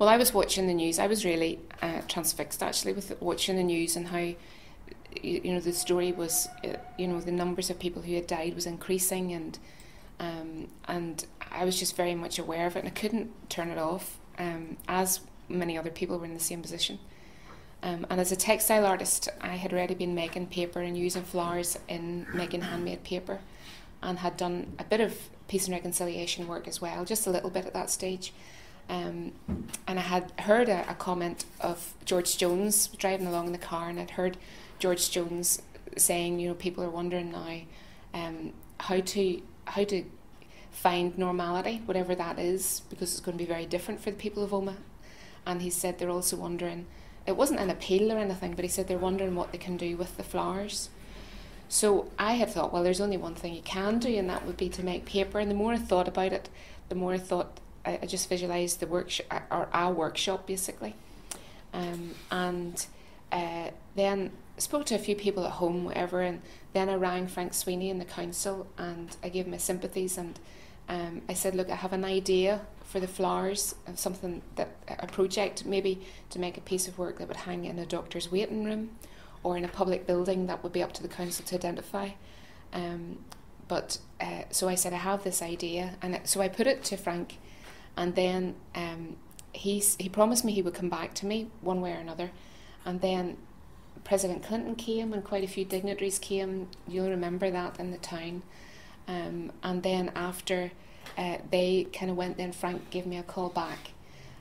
Well, I was watching the news. I was really transfixed, actually, with watching the news and how, the story was, the numbers of people who had died was increasing, and I was just very much aware of it, and I couldn't turn it off, as many other people were in the same position. And as a textile artist, I had already been making paper and using flowers in making handmade paper, and had done a bit of peace and reconciliation work as well, just a little bit at that stage. And I had heard a comment of George Jones driving along in the car, and I'd heard George Jones saying, people are wondering now how to find normality, whatever that is, because it's going to be very different for the people of Omagh. And he said they're also wondering, it wasn't an appeal or anything, but he said they're wondering what they can do with the flowers. So I had thought, well, there's only one thing you can do, and that would be to make paper. And the more I thought about it, the more I thought, I just visualised the workshop, or our workshop, basically. And then I spoke to a few people at home, whatever, and then I rang Frank Sweeney in the council, and I gave him my sympathies, and I said, look, I have an idea for the flowers, of something, a project, maybe to make a piece of work that would hang in a doctor's waiting room, or in a public building. That would be up to the council to identify. So I said, I have this idea, and so I put it to Frank, and then he promised me he would come back to me one way or another. And then President Clinton came, and quite a few dignitaries came. You'll remember that, in the town. And then after they kind of went, then Frank gave me a call back,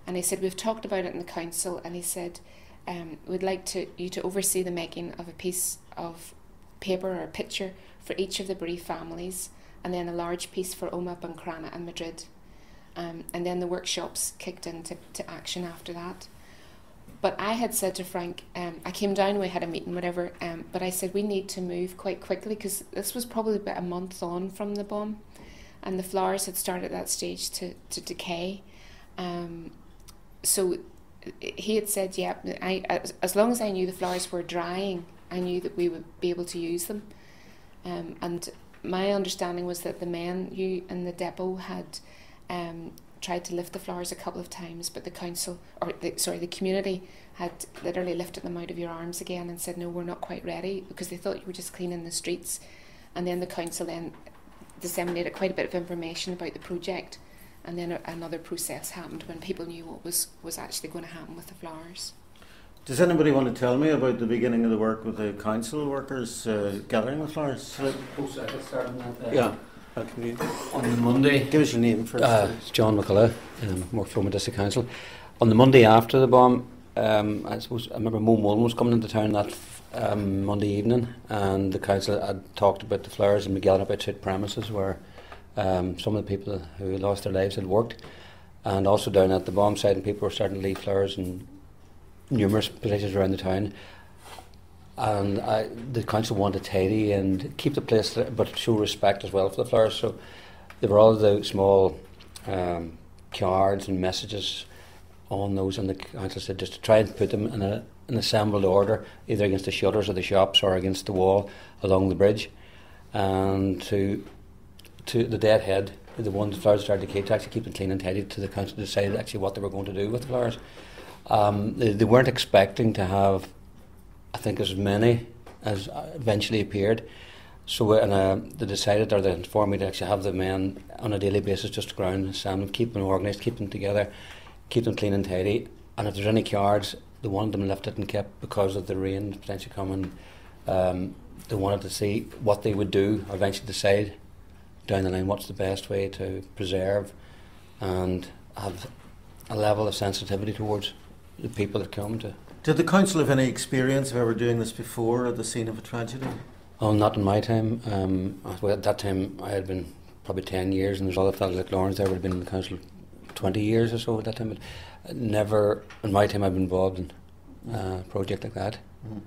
and he said, we've talked about it in the council, and he said, we'd like you to oversee the making of a piece of paper or a picture for each of the bereaved families, and then a large piece for Omagh, Buncrana and Madrid. And then the workshops kicked into action after that. But I had said to Frank, I came down, we had a meeting, whatever, but I said we need to move quite quickly, because this was probably about a month on from the bomb, and the flowers had started at that stage to decay. So he had said, yeah, as long as I knew the flowers were drying, I knew that we would be able to use them. And my understanding was that the men in the depot had tried to lift the flowers a couple of times, but the community had literally lifted them out of your arms again and said, no, we're not quite ready, because they thought you were just cleaning the streets. And then the council then disseminated quite a bit of information about the project, and then another process happened when people knew what was actually going to happen with the flowers. Does anybody want to tell me about the beginning of the work with the council workers gathering the flowers? Yeah. On the Monday, give us your name first. It's John McCullough, work for Omagh District Council. On the Monday after the bomb, I remember Mo Mullen was coming into town that Monday evening, and the council had talked about the flowers and gathering about two premises where some of the people who lost their lives had worked, and also down at the bomb site, and people were starting to leave flowers in numerous places around the town. And the council wanted to tidy and keep the place, but show respect as well for the flowers. So there were all the small cards and messages on those, and the council said just to try and put them in an assembled order, either against the shutters of the shops or against the wall along the bridge, and to the deadhead, the ones the flowers started to decay, to actually keep them clean and tidy, to the council to decide actually what they were going to do with the flowers. They weren't expecting to have, I think, as many as eventually appeared. So they decided, or they informed me, to actually have the men on a daily basis just to go around and assemble them, keep them organised, keep them together, keep them clean and tidy. And if there's any cards, they wanted them lifted and kept because of the rain potentially coming. They wanted to see what they would do, or eventually decide down the line what's the best way to preserve and have a level of sensitivity towards the people that come to. Did the council have any experience of ever doing this before at the scene of a tragedy? Oh, not in my time. At that time I had been probably 10 years, and there's other fellows like Lawrence there would have been in the council 20 years or so at that time. But never in my time I've been involved in a project like that. Mm-hmm.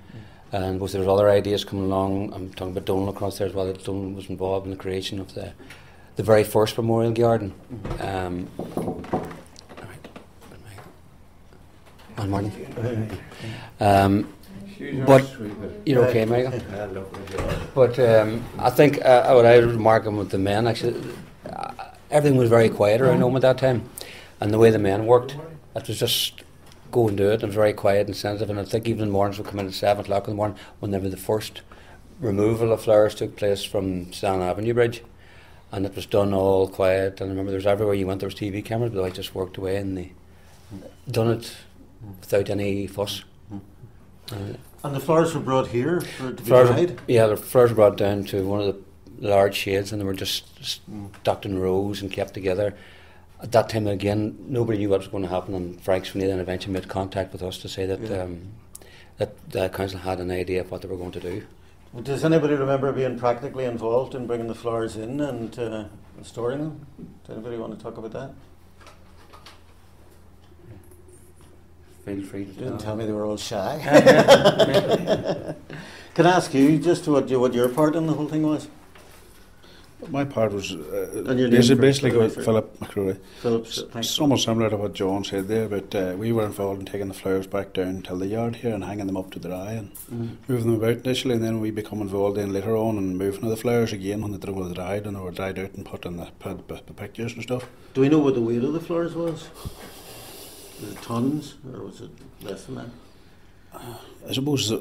And there was other ideas coming along. I'm talking about Donal across there as well. Donal was involved in the creation of the very first memorial garden. One morning. But you're okay, Michael. But I think what I was remarking with the men, actually, everything was very quiet around home at that time, and the way the men worked It was just go and do it, and very quiet and sensitive. And I think even the mornings would come in at 7 o'clock in the morning whenever the first removal of flowers took place from Stan Avenue Bridge, and it was done all quiet. And I remember there was everywhere you went there was TV cameras, but I just worked away and they done it without any fuss. And the flowers were brought here for to be dried? Yeah, the flowers were brought down to one of the large shades, and they were just stacked in rows and kept together. At that time, again, nobody knew what was going to happen, and Frank Sweeney then eventually made contact with us to say that that the council had an idea of what they were going to do. Well, does anybody remember being practically involved in bringing the flowers in and storing them? Does anybody want to talk about that? Feel free to do Didn't that. tell me they were all shy. Can I ask you just what your part in the whole thing was? My part was And your name basically for- Philip McCrory. Philip, thanks. Somewhat similar to what John said there, but we were involved in taking the flowers back down till the yard here and hanging them up to dry and moving them about initially, and then we become involved in later on and moving of the flowers again when they were dried and they were dried out and put in the pictures and stuff. Do we know what the weight of the flowers was? Was it tons or was it less than that? I suppose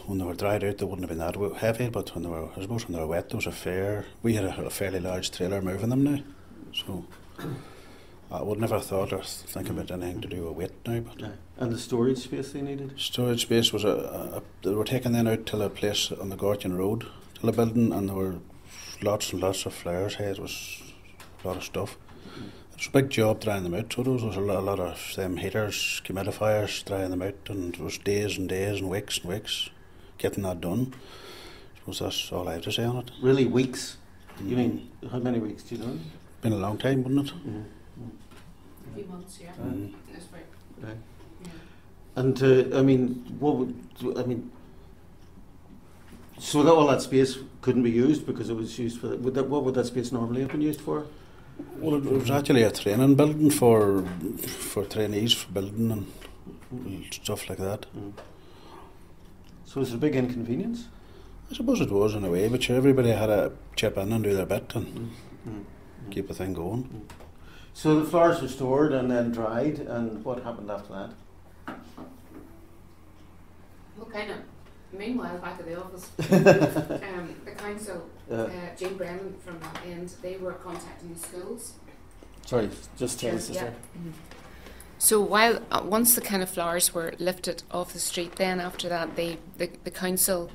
when they were dried out they wouldn't have been that heavy, but when they were wet there was we had a fairly large trailer moving them now, so I would never have thought or think about anything to do with weight now. But Aye. And the storage space they needed? storage space was they were taken then out to a place on the Gortian Road, to a building, and there were lots and lots of flowers here. It was a lot of stuff. It was a big job drying them out, so there was a lot of heaters, humidifiers drying them out, and it was days and days and weeks getting that done. I suppose that's all I have to say on it. Really weeks? You mean, how many weeks do you know? Been a long time, wouldn't it? A few months, yeah. That's right. Right. Yeah. And I mean, so that all that space couldn't be used because it was used for what would that space normally have been used for? Well, it was actually a training building for trainees for building and stuff like that. So was it a big inconvenience? I suppose it was in a way, but sure, everybody had to chip in and do their bit and keep the thing going. So the flowers were stored and then dried, and what happened after that? Well, kind of. Meanwhile, back at the office, the council, Jane Brennan from that end, they were contacting the schools. Sorry, just tell us. Yeah. So while once the kind of flowers were lifted off the street, then after that, the council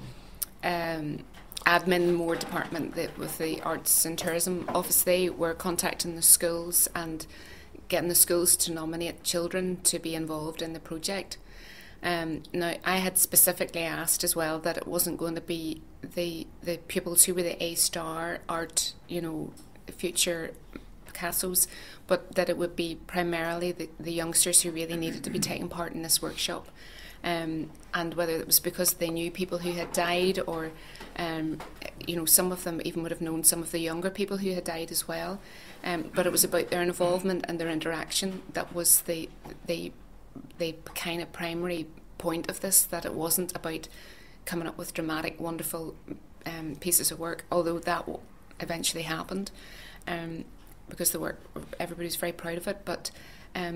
admin more department with the arts and tourism office, they were contacting the schools and getting the schools to nominate children to be involved in the project. Now, I had specifically asked as well that it wasn't going to be the pupils who were the A-star art, future Picassos, but that it would be primarily the youngsters who really needed to be taking part in this workshop. And whether it was because they knew people who had died or, some of them even would have known some of the younger people who had died as well. But it was about their involvement and their interaction that was the kind of primary point of this, that it wasn't about coming up with dramatic, wonderful pieces of work, although that eventually happened because the work, everybody was very proud of it. But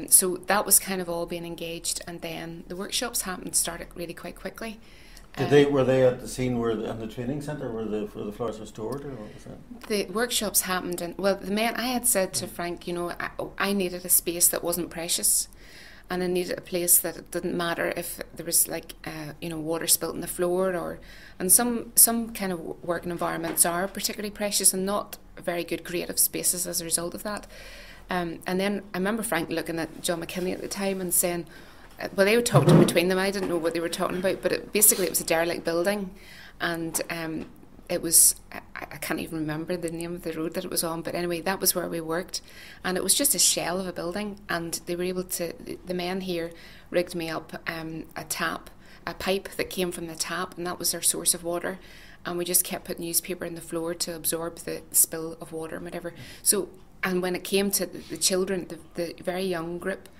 so that was kind of all being engaged, and then the workshops started really quite quickly. Were they at the scene where in the training centre where the flowers were stored, or what was that? The workshops happened, and I had said to Frank, I needed a space that wasn't precious. And I needed a place that it didn't matter if there was water spilt on the floor and some kind of working environments are particularly precious and not very good creative spaces as a result of that. And then I remember Frank looking at John McKinley at the time and saying, well, they were talking between them. I didn't know what they were talking about, but basically it was a derelict building, and it was, I can't even remember the name of the road that it was on, but anyway, that was where we worked, and it was just a shell of a building, and they were able to, the men here rigged me up a pipe that came from the tap, and that was our source of water, and we just kept putting newspaper in the floor to absorb the spill of water and whatever. So, and when it came to the children, the very young group,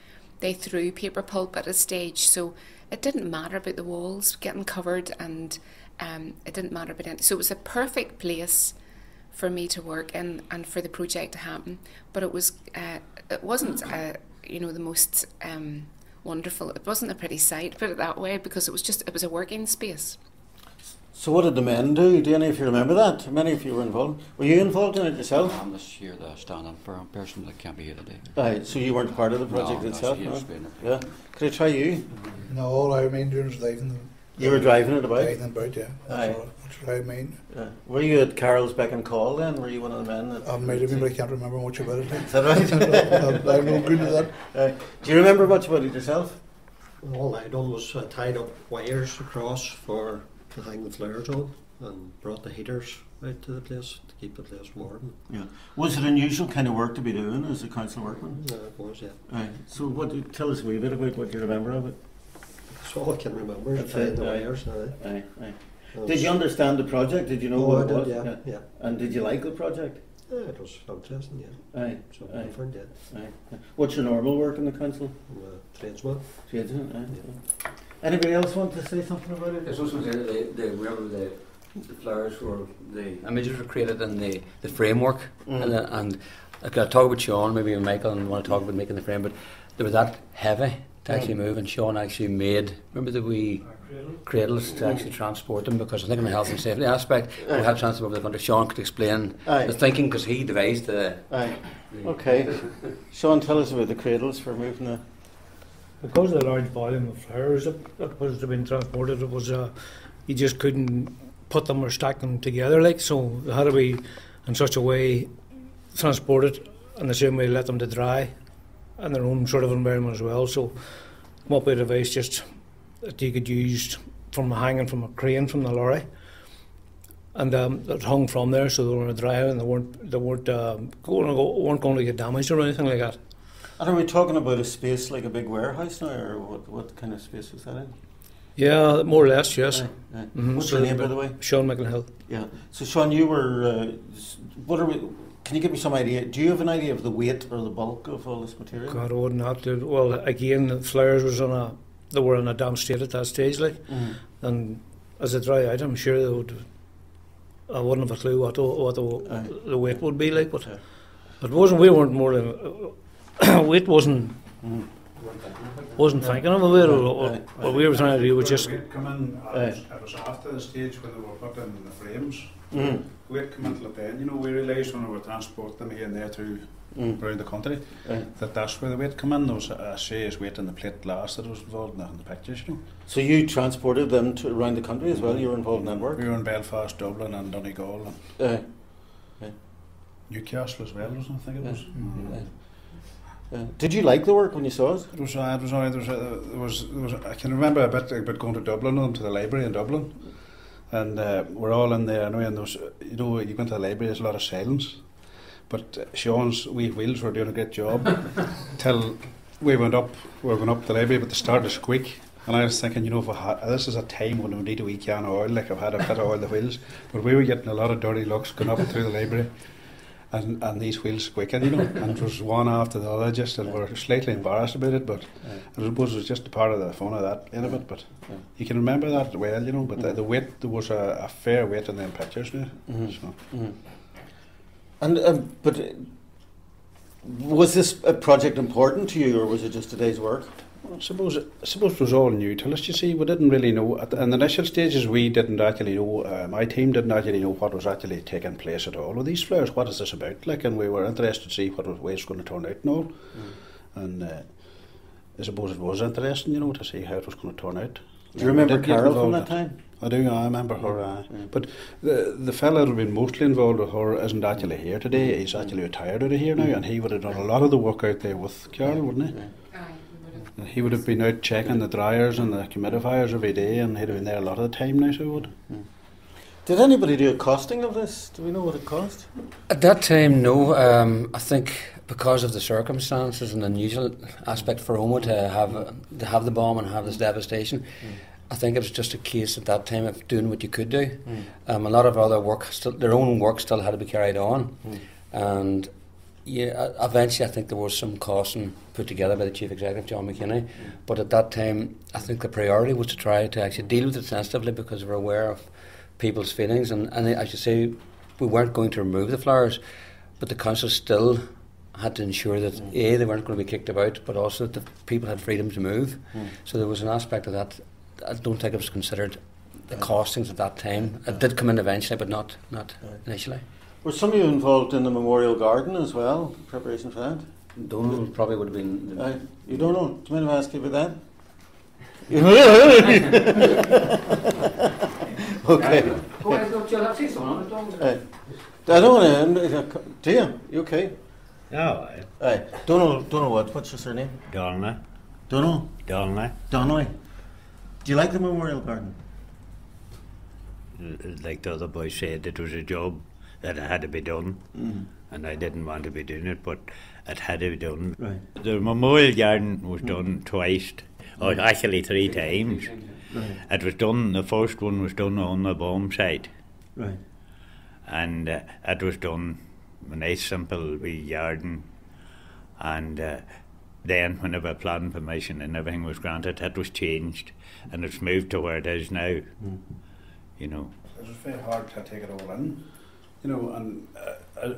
they threw paper pulp at a stage, so it didn't matter about the walls getting covered, and it didn't matter about anything. So it was a perfect place for me to work in and for the project to happen. But it wasn't the most wonderful. It wasn't a pretty sight, put it that way, because it was a working space. So what did the men do? Do any of you remember that? Many of you were involved. Were you involved in it yourself? I'm this year the standing for a person that can't be here today. Aye, so you weren't part of the project No, itself? yes, No? been Yeah. Could I try you? No, all I mean doing is driving. You were driving it about? Driving about, yeah. Aye. That's what I mean. Yeah. Were you at Carole's beck and call then? Were you one of the men? That I might have been, but I can't remember much about it. Is that right? I'm no good at that. Do you remember much about it yourself? All I done was tied up wires across for to hang the flares on, and brought the heaters out to the place to keep the place warm. Yeah. Was it unusual kind of work to be doing as a council workman? It was, yeah. Aye. So tell us a wee bit about what you remember of it. That's all I can remember. That's Tying it, the aye. wires. Aye. Did you understand the project? Did you know Oh, what I it did, was? yeah. And did you like the project? Yeah, it was interesting, yeah. Aye. So Aye. different, yeah. Aye. What's your normal work in the council? I'm a tradesman. Tradesman. Aye. Anybody else want to say something about it? It's also the flowers were the images were created in the framework, and I could talk about Sean, maybe Michael, and want to talk about making the frame, but they were that heavy to actually move, and Sean actually made, remember the wee cradles to actually transport them, because I think in the health and safety aspect we had transport over the country. Sean could explain the thinking, because he devised the... Aye. Okay. Sean, tell us about the cradles for moving the... Because of the large volume of flowers that was being transported, it was you just couldn't put them or stack them together, like, so they had to be in such a way transported in the same way, let them to dry in their own sort of environment as well. So come up with a device just that you could use from hanging from a crane from the lorry, and it hung from there, so they were dry and they weren't going to get damaged or anything like that. And are we talking about a space like a big warehouse now, or what kind of space was that in? Yeah, more or less, yes. Aye, aye. Mm-hmm. What's your name, by the way? Sean McIlhill. Yeah. So, Sean, you were. Can you give me some idea? Do you have an idea of the weight or the bulk of all this material? God, I would not. Well, again, the flowers they were in a damp state at that stage, like, and as they dry out, I'm sure I wouldn't have a clue what the weight would be like, but it wasn't. We weren't more than weight wasn't. Wasn't thinking of it. What we were trying to do was just. We'd come in, it was after the stage when they were put in the frames. We'd come into the pen, we realised when we were transporting them here and there through around the country that's where the weight come in. There was a serious weight in the plate glass that was involved in the pictures, So you transported them around the country as well? You were involved in that work? We were in Belfast, Dublin and Donegal and Newcastle as well, wasn't it? I think it was. Did you like the work when you saw it? It was alright. There was I can remember a bit about going to Dublin and to the library in Dublin, and we're all in there anyway. And there was, you go into the library, there's a lot of silence, but Sean's wee wheels were doing a great job till we went up the library, but they started to squeak. And I was thinking, if this is a time when we need a wee can of oil, like I've had a bit of oil the wheels, but we were getting a lot of dirty looks going up through the library. And these wheels squeaking, and it was one after the other, just, and we're slightly embarrassed about it, but I suppose it was just a part of the fun of that in a bit. But you can remember that well, but the weight, there was a fair weight in them pictures now. And but was this a project important to you, or was it just a day's work? I suppose it was all new to us. You see, we didn't really know in the initial stages. We didn't actually know. My team didn't actually know what was actually taking place at all with these flowers. What is this about? Like, and we were interested to see what way it's going to turn out and all. And I suppose it was interesting, to see how it was going to turn out. Do you remember Carole from that time? I do. I remember her. But the fella that had been mostly involved with her isn't actually here today. He's actually retired out of here now, and he would have done a lot of the work out there with Carole, wouldn't he? He would have been out checking the dryers and the humidifiers every day, and he'd have been there a lot of the time now, so he would. Did anybody do a costing of this? Do we know what it cost? At that time, no. I think because of the circumstances and the unusual aspect for Oma to have the bomb and have this devastation, I think it was just a case at that time of doing what you could do. A lot of other work, their own work still had to be carried on, and eventually I think there was some costing put together by the Chief Executive, John McKinney, but at that time I think the priority was to try to actually deal with it sensitively, because we're aware of people's feelings, and as you say, we weren't going to remove the flowers, but the council still had to ensure that A, they weren't going to be kicked about, but also that the people had freedom to move. So there was an aspect of that. I don't think it was considered the costings at that time. It did come in eventually, but not initially. Were some of you involved in the memorial garden as well, preparation for that? Donald probably would have been. You don't know? Do you mind if I ask you about that? Okay. I don't want to. Do you? You okay? Oh, Aye. Donald what? What's your surname? Donnelly. Donald? Donnelly. Donnelly. Do you like the memorial garden? Like the other boy said, it was a job that had to be done, and I didn't want to be doing it, but it had to be done. Right. The memorial garden was done twice, or actually 3 times. Right. It was done. The first one was done on the bomb site, Right. and it was done a nice simple wee garden, and then whenever planning permission and everything was granted, it was changed and it's moved to where it is now. You know, it was very hard to take it all in, you know, and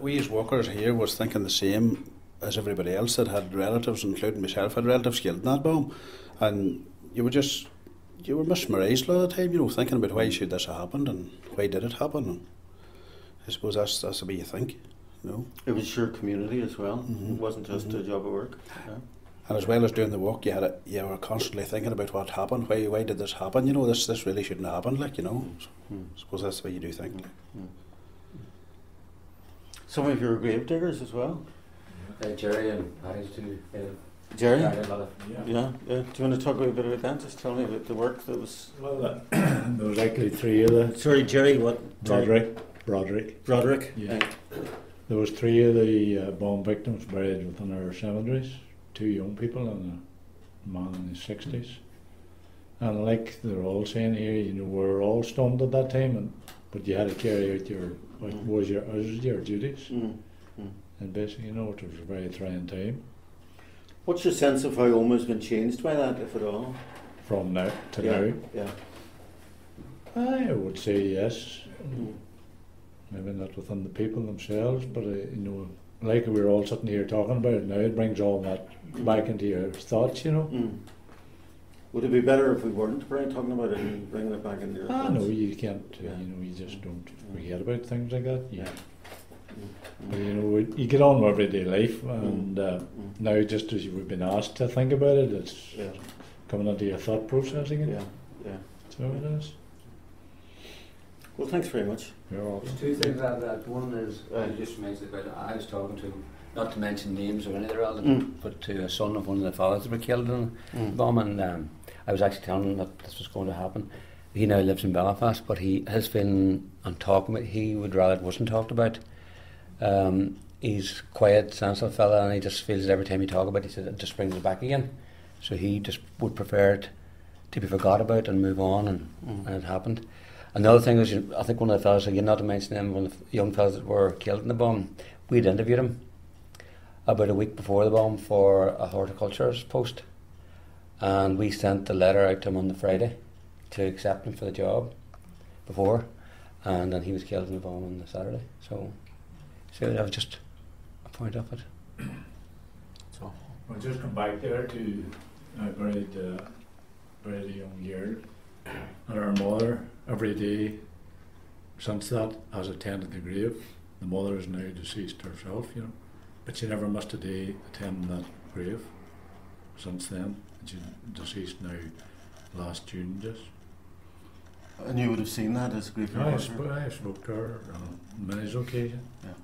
we as workers here was thinking the same as everybody else that had relatives, including myself, had relatives killed in that bomb, and you were mesmerised a lot of the time, you know, thinking about why should this have happened and why did it happen, and I suppose that's the way you think, you know. It was your community as well. It wasn't just a job of work. Yeah. And as well as doing the work, you were constantly thinking about what happened. Why did this happen? You know, this really shouldn't have happened. Like, you know, I suppose that's the way you do think. Like. Some of you are grave diggers as well. Jerry and Harry's too. Jerry? Yeah. Do you want to talk a bit about that? Just tell me about the work that was. Well, there was actually 3 of the. Sorry, Jerry. What? Broderick. Yeah. There was 3 of the bomb victims buried within our cemeteries. 2 young people and a man in his 60s. And like they're all saying here, you know, we were all stunned at that time, but you had to carry out your duties. And basically, you know, it was a very trying time. What's your sense of how Oma's been changed by that, if at all? From now to now? Yeah. I would say yes. Maybe not within the people themselves, but you know, like we're all sitting here talking about it now, it brings all that back into your thoughts, you know. Would it be better if we weren't talking about it and bringing it back into your thoughts? No, you can't. You know, you just don't forget about things like that. But you know, you get on with everyday life, and now just as we've been asked to think about it, it's coming into your thought process again. So it is. Well, thanks very much. You're welcome. There's 2 things out of that. One is, I just mentioned about, I was talking to, not to mention names or any other relatives, but to a son of one of the fathers that were killed in the bomb, and I was actually telling him that this was going to happen. He now lives in Belfast, but his feeling on talking about, he would rather it wasn't talked about. He's quiet, sensitive fella, and he just feels that every time you talk about it, he said it just brings it back again. So he just would prefer it to be forgot about and move on, and it happened. Another thing was, I think one of the fellas, again not to mention him, one of the young fellas that were killed in the bomb, we'd interviewed him about a week before the bomb for a horticulturist post, and we sent the letter out to him on the Friday to accept him for the job before, and then he was killed in the bomb on the Saturday. So that was just a point of it. So we'll just come back there to buried a young girl, and her mother every day since that has attended the grave. The mother is now deceased herself, you know, but she never missed a day attending that grave since then, and she's deceased now last June just. And you would have seen that as a grief reporter? I spoke to her on many occasions. Yeah.